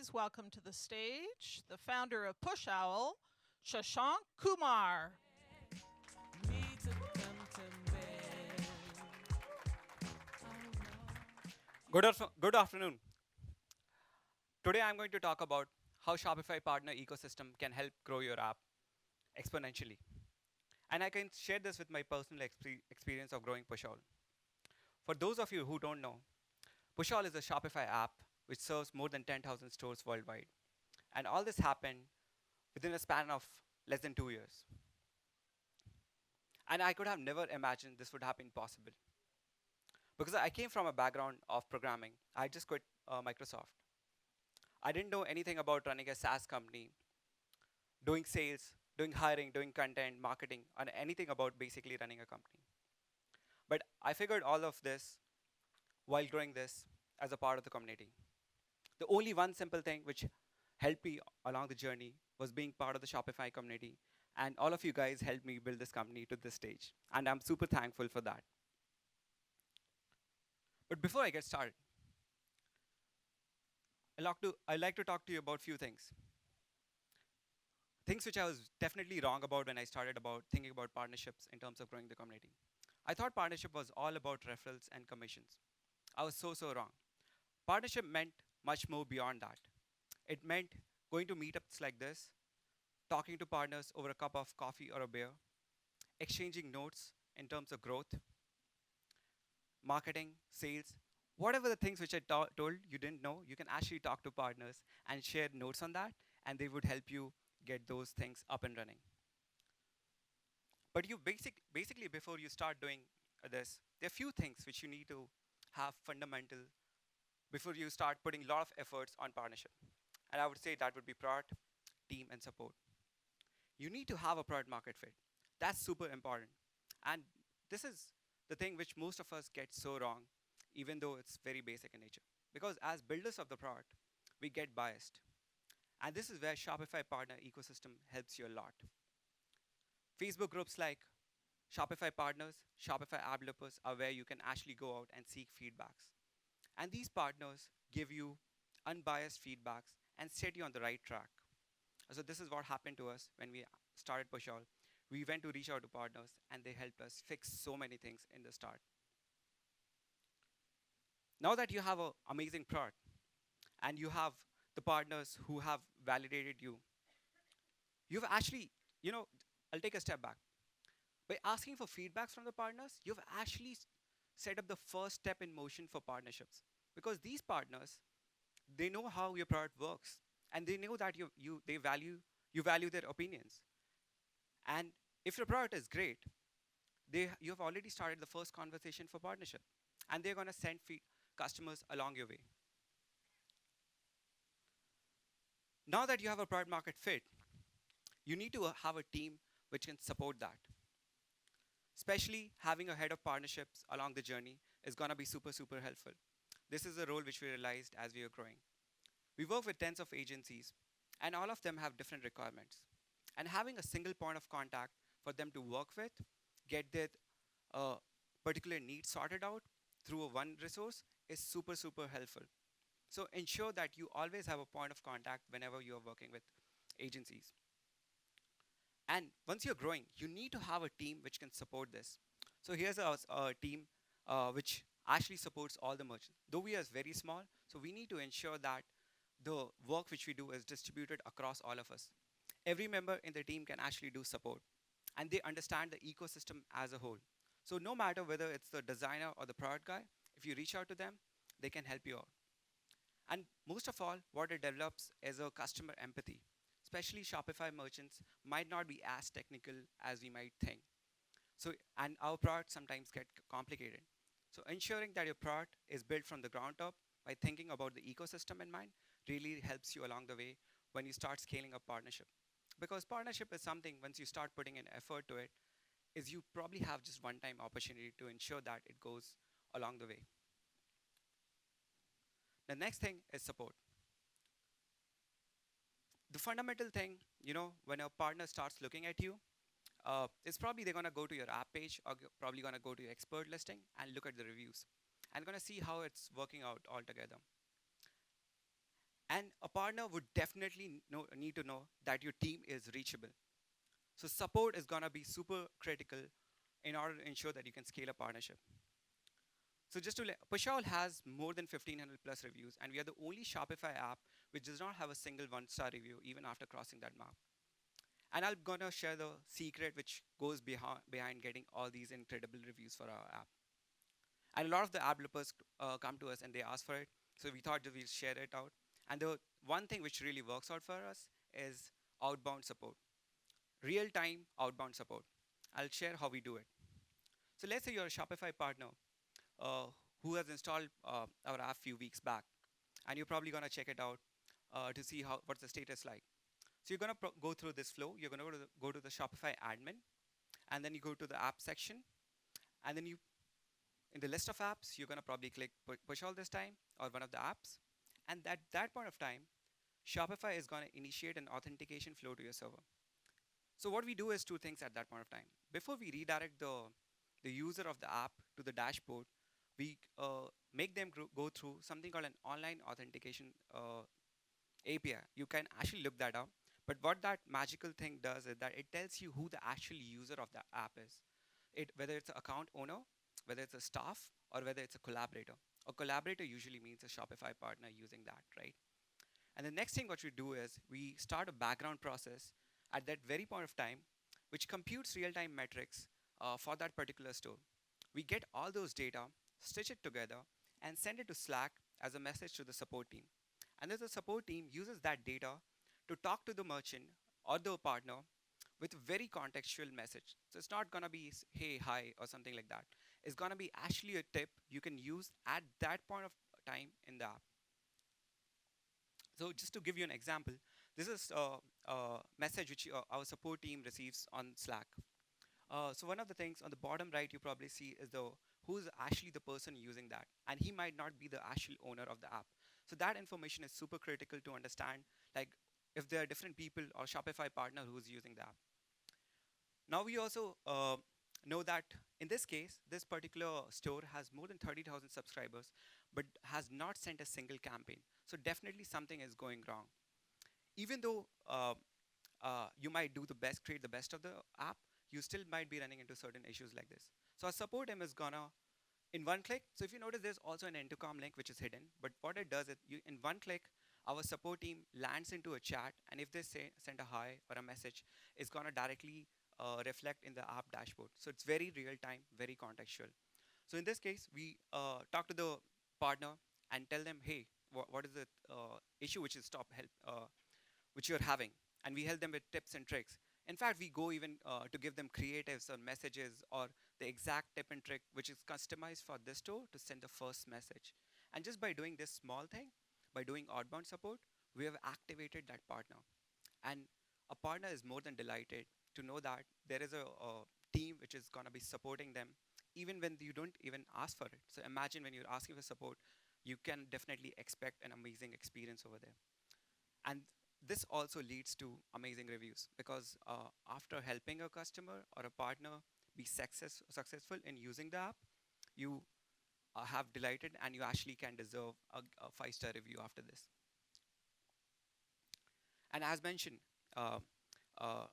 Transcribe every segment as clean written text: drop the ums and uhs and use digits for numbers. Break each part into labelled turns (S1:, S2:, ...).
S1: please welcome to the stage the founder of Push Owl, Shashank Kumar.
S2: Good afternoon. Today I'm going to talk about how Shopify partner ecosystem can help grow your app exponentially. And I can share this with my personal experience of growing Pushall. For those of you who don't know, Pushall is a Shopify app which serves more than 10,000 stores worldwide. And all this happened within a span of less than 2 years. And I could have never imagined this would have been possible. Because I came from a background of programming. I just quit Microsoft. I didn't know anything about running a SaaS company, doing sales, doing hiring, doing content, marketing, and anything about basically running a company. But I figured all of this while growing this as a part of the community. The only one simple thing which helped me along the journey was being part of the Shopify community. And all of you guys helped me build this company to this stage. And I'm super thankful for that. But before I get started, I'd like to talk to you about a few things. Things which I was definitely wrong about when I started about thinking about partnerships in terms of growing the community. I thought partnership was all about referrals and commissions. I was so wrong. Partnership meant much more beyond that. It meant going to meetups like this, talking to partners over a cup of coffee or a beer, exchanging notes in terms of growth, marketing, sales, whatever the things which I told you didn't know, you can actually talk to partners and share notes on that, and they would help you get those things up and running. But you basically before you start doing this, there are few things which you need to have fundamental before you start putting a lot of efforts on partnership. And I would say that would be product, team, and support. You need to have a product market fit. That's super important. And this is the thing which most of us get so wrong, even though it's very basic in nature. Because as builders of the product, we get biased. And this is where Shopify partner ecosystem helps you a lot. Facebook groups like Shopify partners, Shopify app developers are where you can actually go out and seek feedbacks. And these partners give you unbiased feedbacks and set you on the right track. So this is what happened to us when we started Pushall. We went to reach out to partners and they helped us fix so many things in the start. Now that you have an amazing product and you have the partners who have validated you, you've actually, I'll take a step back. By asking for feedbacks from the partners, you've actually set up the first step in motion for partnerships. Because these partners, they know how your product works, and they know that you value their opinions. And if your product is great, you have already started the first conversation for partnership, and they're going to send customers along your way. Now that you have a product market fit, you need to have a team which can support that. Especially having a head of partnerships along the journey is going to be super helpful. This is a role which we realized as we are growing. We work with tens of agencies, and all of them have different requirements. And having a single point of contact for them to work with, get their particular needs sorted out through a one resource is super helpful. So ensure that you always have a point of contact whenever you are working with agencies. And once you're growing, you need to have a team which can support this. So here's a team which actually supports all the merchants. Though we are very small, so we need to ensure that the work which we do is distributed across all of us. Every member in the team can actually do support, and they understand the ecosystem as a whole. So no matter whether it's the designer or the product guy, if you reach out to them, they can help you out. And most of all, what it develops is a customer empathy. Especially Shopify merchants might not be as technical as we might think. So, and our products sometimes get complicated. So ensuring that your product is built from the ground up by thinking about the ecosystem in mind really helps you along the way when you start scaling up partnership. Because partnership is something, once you start putting in effort to it, is you probably have just one-time opportunity to ensure that it goes along the way. The next thing is support. The fundamental thing, when a partner starts looking at you, is probably they're going to go to your app page or probably going to go to your expert listing and look at the reviews and going to see how it's working out altogether. And a partner would definitely need to know that your team is reachable. So support is gonna be super critical in order to ensure that you can scale a partnership. So just to let, Pushall has more than 1500 plus reviews, and we are the only Shopify app which does not have a single one-star review even after crossing that mark. And I'm gonna share the secret which goes behind getting all these incredible reviews for our app. And a lot of the app developers come to us and they ask for it. So we thought that we'll share it out. And the one thing which really works out for us is outbound support, real time outbound support. I'll share how we do it. So let's say you're a Shopify partner uh, who has installed our app few weeks back, and you're probably gonna check it out to see what's the status like. So you're gonna go through this flow. You're gonna go to the Shopify admin, and then you go to the app section, and then you in the list of apps you're gonna probably click push all this time or one of the apps, and at that point of time, Shopify is gonna initiate an authentication flow to your server. So what we do is two things at that point of time. Before we redirect the user of the app to the dashboard, we make them go through something called an online authentication API. You can actually look that up. But what that magical thing does is that it tells you who the actual user of the app is. Whether it's an account owner, whether it's a staff, or whether it's a collaborator. A collaborator usually means a Shopify partner using that, right? And the next thing what we do is we start a background process at that very point of time, which computes real-time metrics for that particular store. We get all those data, stitch it together, and send it to Slack as a message to the support team. And then the support team uses that data to talk to the merchant or the partner with a very contextual message. So it's not gonna be hey, hi, or something like that. It's gonna be actually a tip you can use at that point of time in the app. So just to give you an example, this is a message which our support team receives on Slack. So one of the things on the bottom right you probably see is the who's actually the person using that, and he might not be the actual owner of the app. So that information is super critical to understand, like if there are different people or Shopify partner who's using the app. Now we also know that in this case, this particular store has more than 30,000 subscribers, but has not sent a single campaign. So definitely something is going wrong. Even though you might do the best, create the best of the app, you still might be running into certain issues like this. So our support team is gonna, in one click, so if you notice there's also an intercom link which is hidden, but what it does is in one click, our support team lands into a chat, and if they send a hi or a message, it's gonna directly reflect in the app dashboard. So it's very real time, very contextual. So in this case, we talk to the partner and tell them, hey, what is the issue which is which you're having, and we help them with tips and tricks. In fact, we go even to give them creatives or messages or the exact tip and trick which is customized for this store to send the first message. And just by doing this small thing, by doing outbound support, we have activated that partner. And a partner is more than delighted to know that there is a team which is going to be supporting them even when you don't even ask for it. So imagine when you're asking for support, you can definitely expect an amazing experience over there. And this also leads to amazing reviews because after helping a customer or a partner be successful in using the app, you have delighted and you actually can deserve a 5-star review after this. And as mentioned, uh, uh,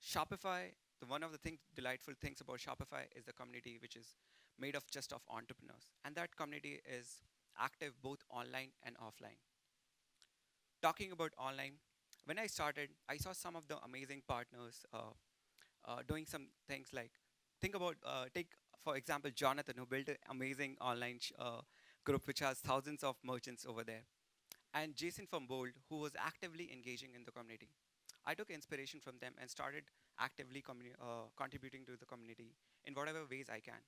S2: Shopify, one of the delightful things about Shopify is the community, which is made of just of entrepreneurs, and that community is active both online and offline. Talking about online, when I started, I saw some of the amazing partners doing some things like take for example Jonathan, who built an amazing online group which has thousands of merchants over there, and Jason from Bold, who was actively engaging in the community. I took inspiration from them and started actively contributing to the community in whatever ways I can.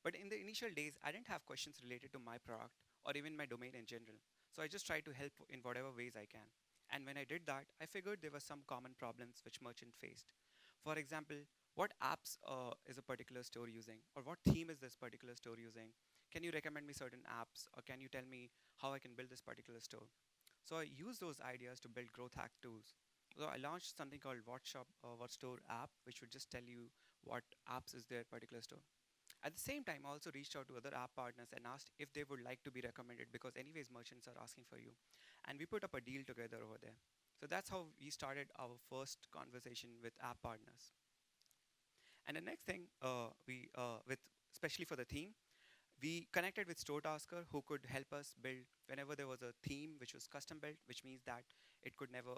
S2: But in the initial days, I didn't have questions related to my product or even my domain in general. So I just tried to help in whatever ways I can. And when I did that, I figured there were some common problems which merchant faced. For example, what apps is a particular store using, or what theme is this particular store using? Can you recommend me certain apps, or can you tell me how I can build this particular store? So I used those ideas to build growth hack tools. So I launched something called What Shop, What Store app, which would just tell you what apps is their particular store. At the same time, I also reached out to other app partners and asked if they would like to be recommended because anyways merchants are asking for you. And we put up a deal together over there. So that's how we started our first conversation with app partners. And the next thing, with especially for the theme, we connected with Store Tasker who could help us build whenever there was a theme which was custom built, which means that it could never,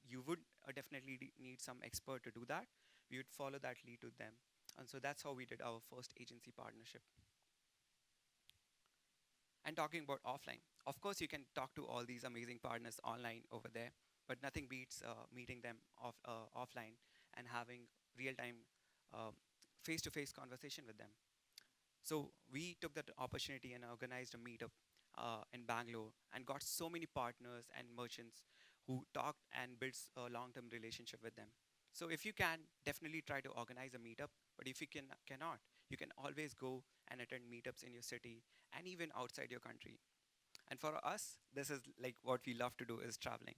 S2: you would definitely need some expert to do that. We would follow that lead to them. And so that's how we did our first agency partnership. And talking about offline, of course, you can talk to all these amazing partners online over there, but nothing beats meeting them offline and having real time face to face conversation with them. So we took that opportunity and organized a meetup in Bangalore and got so many partners and merchants who talked and built a long-term relationship with them. So if you can, definitely try to organize a meetup. But if you cannot, you can always go and attend meetups in your city and even outside your country. And for us, this is like what we love to do is traveling.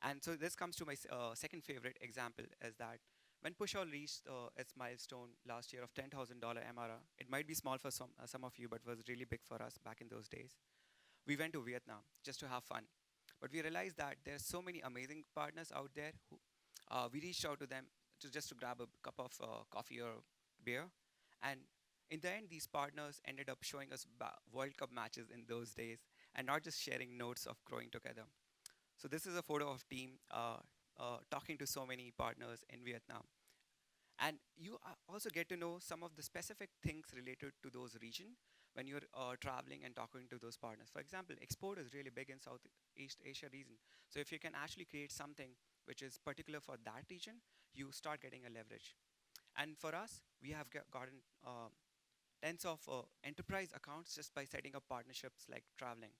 S2: And so this comes to my second favorite example is that when Pushall reached its milestone last year of $10,000 MRR, it might be small for some of you, but was really big for us back in those days. We went to Vietnam just to have fun. But we realized that there are so many amazing partners out there who we reached out to them just to grab a cup of coffee or beer. And in the end, these partners ended up showing us World Cup matches in those days and not just sharing notes of growing together. So this is a photo of team talking to so many partners in Vietnam. And you also get to know some of the specific things related to those region when you're traveling and talking to those partners. For example, export is really big in Southeast Asia region. So if you can actually create something which is particular for that region, you start getting a leverage. And for us, we have gotten tens of enterprise accounts just by setting up partnerships like traveling.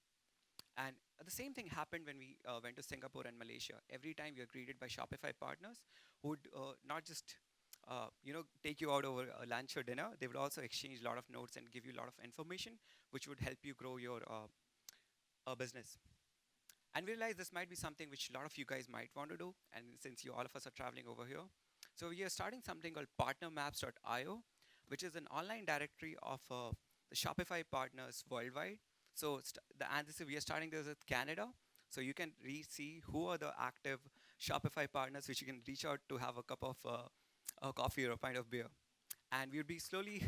S2: And the same thing happened when we went to Singapore and Malaysia. Every time we are greeted by Shopify partners who would not just take you out over lunch or dinner. They would also exchange a lot of notes and give you a lot of information, which would help you grow your business. And we realized this might be something which a lot of you guys might want to do. And since you all of us are traveling over here, so we are starting something called partnermaps.io, which is an online directory of the Shopify partners worldwide. So and this we are starting this with Canada. So you can see who are the active Shopify partners, which you can reach out to have a cup of a coffee or a pint of beer. And we would be slowly,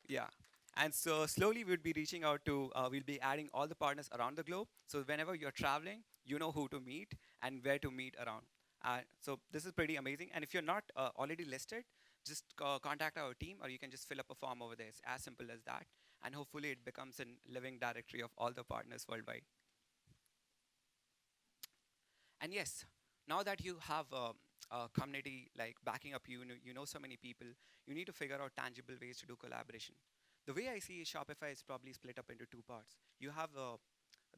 S2: yeah. And so slowly we'd be reaching out to, we'll be adding all the partners around the globe. So whenever you're traveling, you know who to meet and where to meet around. So this is pretty amazing. And if you're not already listed, just contact our team or you can just fill up a form over there. It's as simple as that. And hopefully it becomes a living directory of all the partners worldwide. And yes, now that you have a community like backing up you, you know so many people, you need to figure out tangible ways to do collaboration. The way I see Shopify is probably split up into two parts. You have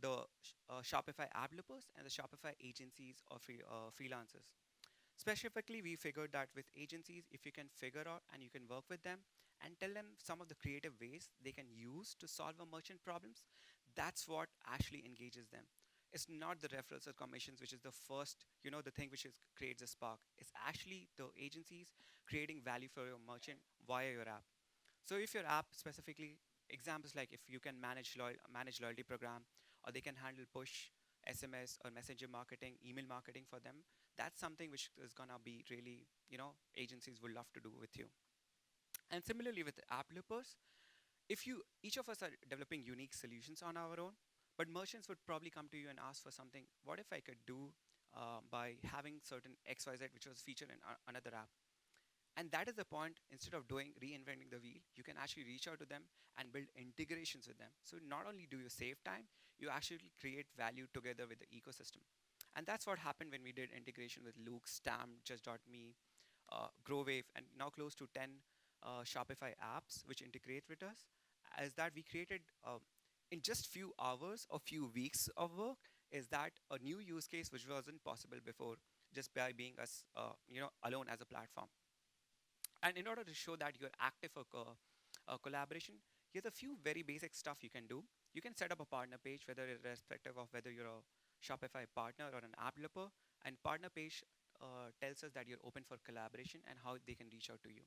S2: the Shopify app developers and the Shopify agencies or freelancers. Specifically, we figured that with agencies, if you can figure out and you can work with them and tell them some of the creative ways they can use to solve a merchant problems, that's what actually engages them. It's not the referrals or commissions, which is the first, the thing which creates a spark. It's actually the agencies creating value for your merchant via your app. So if your app specifically, examples like if you can manage loyalty program, or they can handle push, SMS or messenger marketing, email marketing for them, that's something which is gonna be really, agencies will love to do with you. And similarly with app developers, if you each of us are developing unique solutions on our own, but merchants would probably come to you and ask for something. What if I could do by having certain XYZ which was featured in another app? And that is the point. Instead of reinventing the wheel, you can actually reach out to them and build integrations with them. So not only do you save time, you actually create value together with the ecosystem. And that's what happened when we did integration with Luke, Stamp, Just.me, Growwave, and now close to 10 Shopify apps which integrate with us. As that we created in just few hours or few weeks of work, is that a new use case which wasn't possible before just by being us alone as a platform. And in order to show that you're active for collaboration, here's a few very basic stuff you can do. You can set up a partner page, whether irrespective of whether you're a Shopify partner or an app developer. And partner page tells us that you're open for collaboration and how they can reach out to you.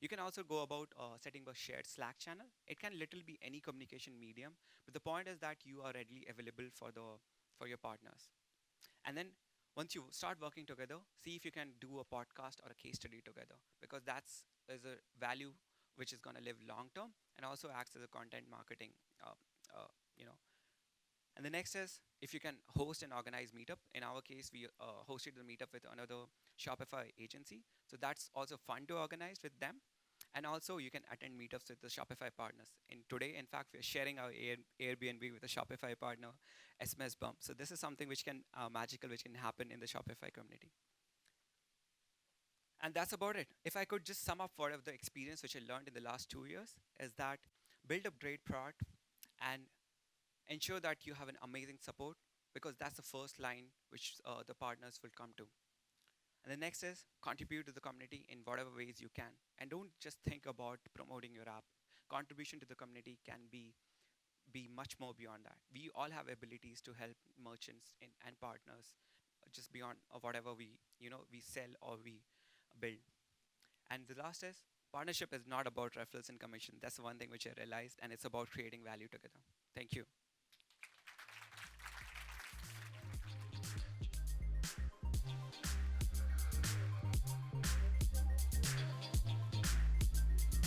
S2: You can also go about setting a shared Slack channel. It can literally be any communication medium, but the point is that you are readily available for your partners. And then once you start working together, see if you can do a podcast or a case study together, because that's is a value which is going to live long term and also acts as a content marketing. Uh, uh, you know. And the next is if you can host and organize meetup. In our case, we hosted the meetup with another Shopify agency, so that's also fun to organize with them. And also, you can attend meetups with the Shopify partners. In today, in fact, we're sharing our Airbnb with a Shopify partner, SMS Bump. So this is something which can magical, which can happen in the Shopify community. And that's about it. If I could just sum up whatever the experience which I learned in the last 2 years is that build a great product and ensure that you have an amazing support, because that's the first line which the partners will come to. And the next is contribute to the community in whatever ways you can. And don't just think about promoting your app. Contribution to the community can be much more beyond that. We all have abilities to help merchants and partners just beyond whatever we sell or we build. And the last is partnership is not about referrals and commission. That's one thing which I realized, and it's about creating value together. Thank you.